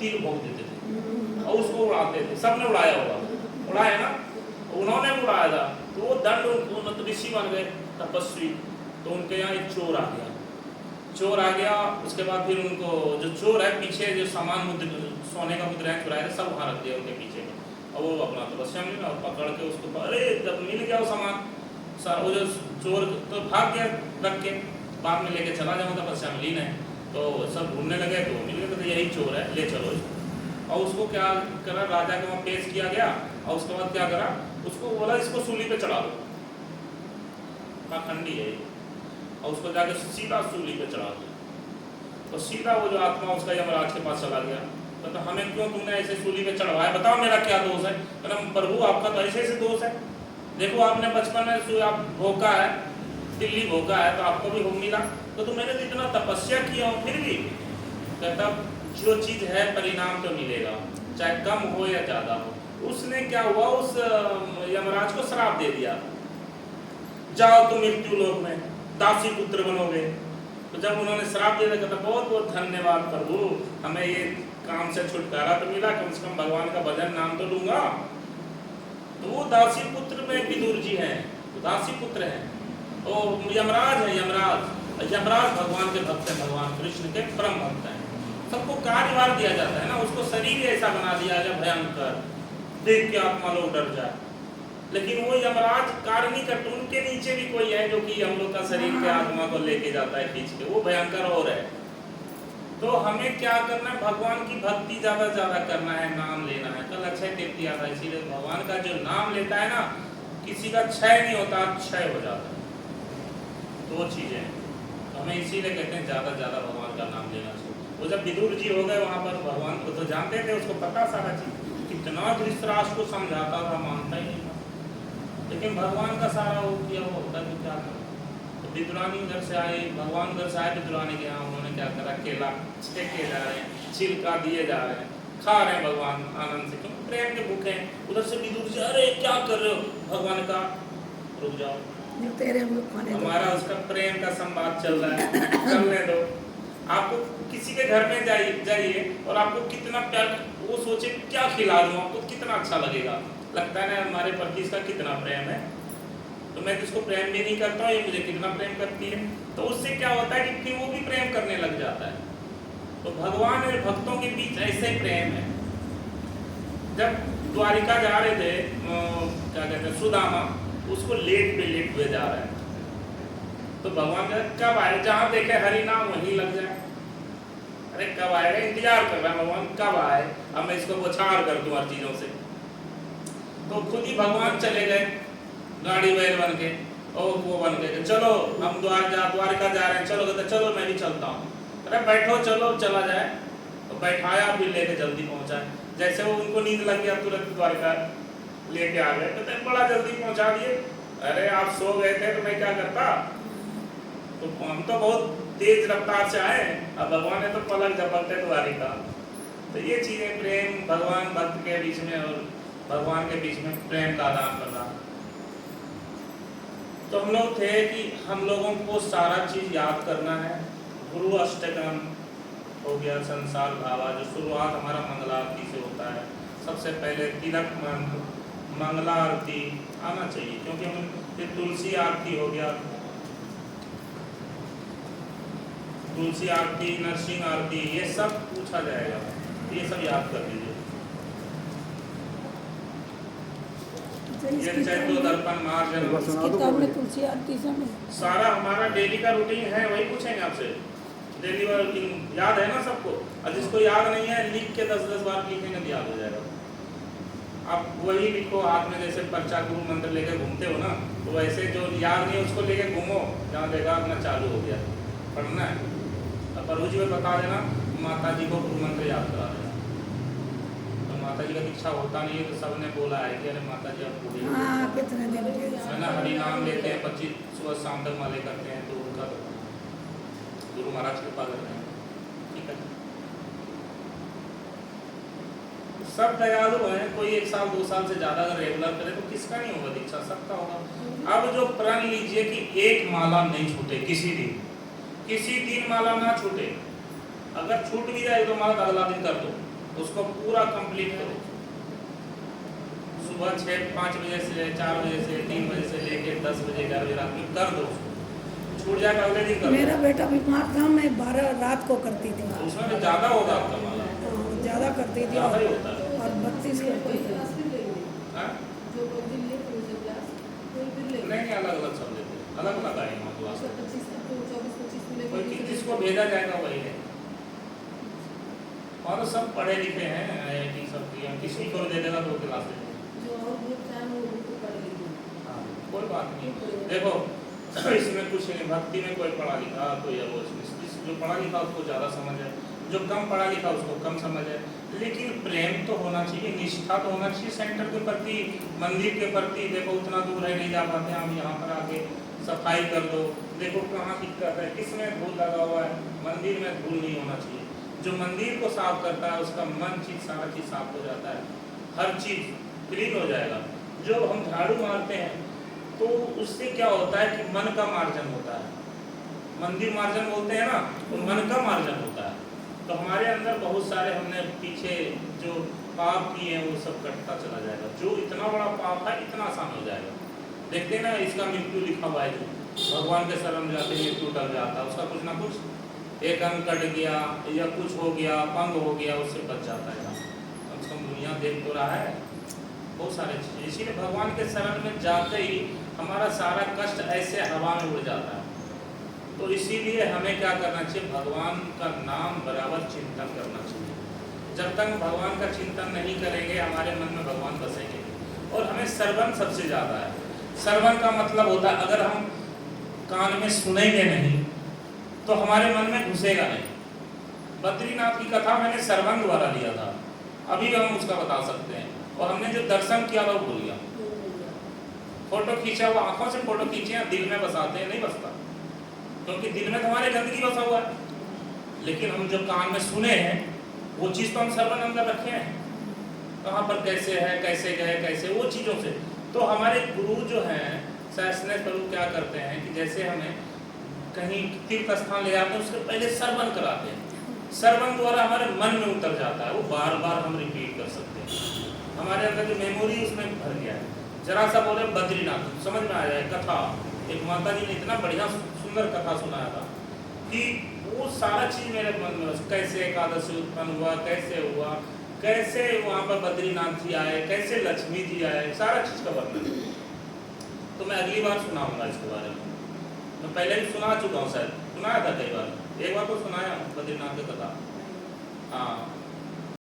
तीर भोग देते थे और उसको उड़ाते थे। सबने उड़ाया होगा, उड़ाया ना, उन्होंने भी उड़ाया था। तो वो दंड तो ऋषि बन गए, तपस्वी। तो उनके यहाँ एक चोर आ गया, चोर आ गया। उसके बाद फिर उनको जो चोर है पीछे जो सामान सोने का मुद्राएं चुराए थे सब वहाँ रख दिया उनके पीछे में। और वो अपना तपस्या में और पकड़ के उसको, अरे जब मिल गया वो सामान वो जो चोर तो भाग गया रख के, बाद में लेके चला जाऊँ तपस्या में लीन है। तो सब ढूंढने लगे तो मिल गया, तो यही चोर है, ले चलो इसको। और उसको क्या करा, राजा के वहाँ पेश किया गया। और उसके बाद क्या करा, उसको बोला इसको सूली पे चढ़ा दो, पाखंडी है ये। और उसको जाके सीधा सूली पे चढ़ा दो। तो सीधा वो जो आत्मा उसका यमराज के पास चला गया। तो हमें क्यों तुमने ऐसे सूली पे चढ़वाया, बताओ मेरा क्या दोष है। प्रभु आपका तो ऐसे ऐसे दोष है, देखो आपने बचपन में आप भोगा है, दिल्ली भोगा है तो आपको भी भोग मिला। तो मैंने तो इतना तपस्या किया और फिर भी कहता जो चीज है परिणाम तो मिलेगा, चाहे कम हो या ज्यादा हो। उसने क्या हुआ, उस यमराज को श्राप दे दिया, जाओ तुम मृत्यु लोक में दासी पुत्र बनोगे। तो जब उन्होंने श्राप दे दिया, कहता बहुत बहुत धन्यवाद प्रभु, हमें ये काम से छुटकारा तो मिला, कम से कम भगवान का भजन नाम तो लूंगा। तो वो दासी पुत्र में विदुर जी हैं, तो दासी पुत्र हैं। और यमराज है, यमराज भगवान के भक्त हैं, भगवान कृष्ण के परम भक्त हैं। सबको कार्यभार दिया जाता है ना, उसको शरीर ऐसा बना दिया जाए भयंकर, देख के आत्मा लोग डर जाए। लेकिन वो यमराज कार्य नहीं करते, उनके नीचे भी कोई है जो कि हम लोग का शरीर के आत्मा को लेके जाता है खींच के, वो भयंकर और है। तो हमें क्या करना है, भगवान की भक्ति ज्यादा से ज्यादा करना है, नाम लेना है। कल अक्षय तृतीय आता है, इसीलिए भगवान का जो नाम लेता है ना, किसी का क्षय नहीं होता, क्षय हो जाता है। दो चीजें तो हमें इसीलिए कहते हैं ज्यादा से ज्यादा भगवान का नाम लेना चाहिए। वो जब विदुर जी हो गए वहां पर, भगवान को तो जानते थे, उसको पता सारा चीज, कितना धृतराष्ट्र को समझाता था, मानता ही नहीं था। लेकिन भगवान का सारा वो किया वो होता है, क्या करें। तो विदुरानी उधर से आए, भगवान उधर से आए विदुरानी के यहाँ, उन्होंने क्या करा, केला छेके जा रहे हैं, छिलका दिए जा रहे हैं, खा रहे हैं भगवान आनंद से, क्योंकि प्रेम के भूखे हैं। उधर से विदुर जी, अरे क्या कर रहे हो, भगवान का रुक जाओ, हमारा उसका प्रेम का संवाद चल रहा है, करने दो। आपको किसी के घर में जाइए और आपको कितना प्यार, वो सोचे क्या खिला दूं आपको, कितना अच्छा लगेगा, लगता है ना हमारे प्रति इसका कितना प्रेम है। तो मैं जिसको प्रेम भी नहीं करता हूँ, ये मुझे कितना प्रेम करती है। तो उससे क्या होता है कि फिर वो भी प्रेम करने लग जाता है। तो भगवान और भक्तों के बीच ऐसे ही प्रेम है। जब द्वारिका जा रहे थे, क्या कहते हैं, सुदामा, उसको लेट पे लेट हुए जा रहे हैं। तो भगवान कब आए, जहां देखे हरि नाम वहीं लग जाए। अरे कब आएगा, इंतजार कर रहा है भगवान, कब आए, अब मैं इसको बौछार कर दूं हर चीजों से। तो खुद ही भगवान चले गए गाड़ी बैल बन के, और वो बन गए, चलो हम द्वारिका जा रहे हैं, चलो कहते चलो मैं भी चलता हूँ। अरे बैठो चलो, चला जाए। तो बैठाया, फिर लेके जल्दी पहुंचा। जैसे वो उनको नींद लग गया, तुरंत द्वारिका लेके आ गए, कहते बड़ा जल्दी पहुंचा दिए। अरे आप सो गए थे तो मैं क्या करता, तो हम तो बहुत तेज रफ्तार से आए, अब भगवान ने तो पलक झपकते द्वारिका। तो ये चीजें प्रेम, भगवान भक्त के बीच में और भगवान के बीच में प्रेम का आदान प्रदान। तो हम लोग थे कि हम लोगों को सारा चीज याद करना है। गुरु अष्टकम हो गया, संसार भावा, जो शुरुआत हमारा मंगला आरती से होता है। सबसे पहले तिलक मंत्र, मंगला आरती आना चाहिए, क्योंकि हम फिर तुलसी आरती हो गया, तुलसी आरती, नरसिंह आरती, ये सब पूछा जाएगा, ये सब याद कर लीजिए। ये चैतो दर्पण मार्जन किताब में तुलसी आरती सब सारा हमारा डेली का रूटीन है, वही पूछेंगे आपसे। डेली का रूटीन याद है ना सबको, और जिसको याद नहीं है लिख के 10-10 बार लिखेंगे तो याद हो जाएगा। आप वही लिखो हाथ में, जैसे पर्चा गुरु मंत्र लेके घूमते हो ना, तो वैसे जो याद नहीं उसको लेके घूमो, जहाँ देखा अपना चालू हो गया पढ़ना है। अब प्रभु जी में बता देना, माता जी को गुरु मंत्र याद करा देना। तो माता जी का दीक्षा होता नहीं है, तो सबने बोला है कि अरे माता जी आप पूरी कितने दिन है ना, हरि नाम लेते हैं, 25 सुबह शाम तक माले करते हैं, तो उनका गुरु महाराज कृपा करते हैं, ठीक है। सब दयालु हैं, कोई 1 साल 2 साल से ज्यादा अगर रेगुलर करे तो किसका नहीं होगा दीक्षा, सबका होगा। अब जो प्रण लीजिए कि एक माला नहीं छूटे, किसी दिन माला ना छूटे। अगर छूट भी जाए तो माला अगला दिन कर दो, उसको पूरा कंप्लीट करो। सुबह 5 बजे से 4 बजे से 3 बजे से लेके 10 बजे 11 बजे रात में कर दो उसको, छूट जाएगा अगले दिन कर मेरा दो। बेटा बीमार था, मैं 12 रात को करती थी। उसमें भी ज़्यादा होगा आपका माला, ज़्यादा करती थी ज़्यादा ही होता है। और 32 करती थी। हाँ? नहीं अलग अलग सब लेते हैं, अलग अलग आएंगे हम क्लास में। कोई जिसको भेजा जाएगा वही है। और सब पढ़े लिखे हैं, IIT सब किए, किसी को दे देगा 2 क्लास दे देगा। हाँ, कोई बात नहीं। देखो इसमें कुछ नहीं, भक्ति में कोई पढ़ा लिखा कोई जो पढ़ा लिखा उसको ज़्यादा समझ है, जो कम पढ़ा लिखा उसको कम समझ है, लेकिन प्रेम तो होना चाहिए, निष्ठा तो होना चाहिए सेंटर के प्रति, मंदिर के प्रति। देखो उतना दूर है, नहीं जा पाते हम, यहाँ पर आके सफाई कर दो। देखो कहाँ दिक्कत है, किसमें धूल लगा हुआ है, मंदिर में धूल नहीं होना चाहिए। जो मंदिर को साफ करता है उसका मन चीज सारा चीज साफ हो जाता है, हर चीज क्लीन हो जाएगा। जो हम झाड़ू मारते हैं तो उससे क्या होता है कि मन का मार्जन होता है, मंदिर मार्जन बोलते हैं ना, तो मन का मार्जन होता है। तो हमारे अंदर बहुत सारे हमने पीछे जो पाप किए हैं वो सब कटता चला जाएगा। जो इतना बड़ा पाप है इतना आसान हो जाएगा। देखते हैं ना, इसका मृत्यु लिखा हुआ है, जो भगवान के शरण जाते हैं मृत्यु टल जाता है, उसका कुछ ना कुछ एक अंग कट गया या कुछ हो गया, पंग हो गया, उससे बच जाता है। कम से कम दुनिया देख तो रहा है बहुत सारे चीज़। इसीलिए भगवान के शरण में जाते ही हमारा सारा कष्ट ऐसे हवा में उड़ जाता है। तो इसीलिए हमें क्या करना चाहिए, भगवान का नाम बराबर चिंतन करना चाहिए। जब तक भगवान का चिंतन नहीं करेंगे हमारे मन में भगवान बसेंगे। और हमें श्रवण सबसे ज़्यादा है। श्रवण का मतलब होता है अगर हम कान में सुनेंगे नहीं तो हमारे मन में घुसेगा नहीं। बद्रीनाथ की कथा मैंने श्रवण द्वारा लिया था, अभी हम उसका बता सकते हैं। और हमने जो दर्शन किया था वो भूल गया। फोटो खींचा हुआ, आंखों से फोटो खींचे हैं, दिल में बसाते हैं नहीं बसता, क्योंकि दिल में तो हमारे गंदगी बसा हुआ है। लेकिन हम जो कान में सुने हैं वो चीज़ तो हम श्रवण अंदर रखे हैं, कहाँ पर कैसे है, कैसे गए, कैसे, वो चीज़ों से। तो हमारे गुरु जो हैं सैसने प्रभु क्या करते हैं कि जैसे हमें कहीं तीर्थ स्थान ले जाते हैं उसके पहले श्रवण कराते हैं। श्रवण द्वारा हमारे मन में उतर जाता है, वो बार बार हम रिपीट कर सकते हैं। हमारे अंदर जो मेमोरी उसमें भर गया है। जरा सा बोले बद्रीनाथ, समझ में आ जाए कथा। एक माता जी ने इतना बढ़िया सुंदर कथा सुनाया था कि वो सारा चीज़ मेरे मन में, कैसे एकादशी उत्पन्न हुआ, कैसे हुआ, कैसे वहाँ पर बद्रीनाथ जी आए, कैसे लक्ष्मी जी आए, सारा चीज़ का वर्णन। तो मैं अगली बार सुनाऊंगा इसके बारे में। मैं पहले भी सुना चुका हूँ, शायद सुनाया था कई बार, एक बार तो सुनाया बद्रीनाथ की कथा। हाँ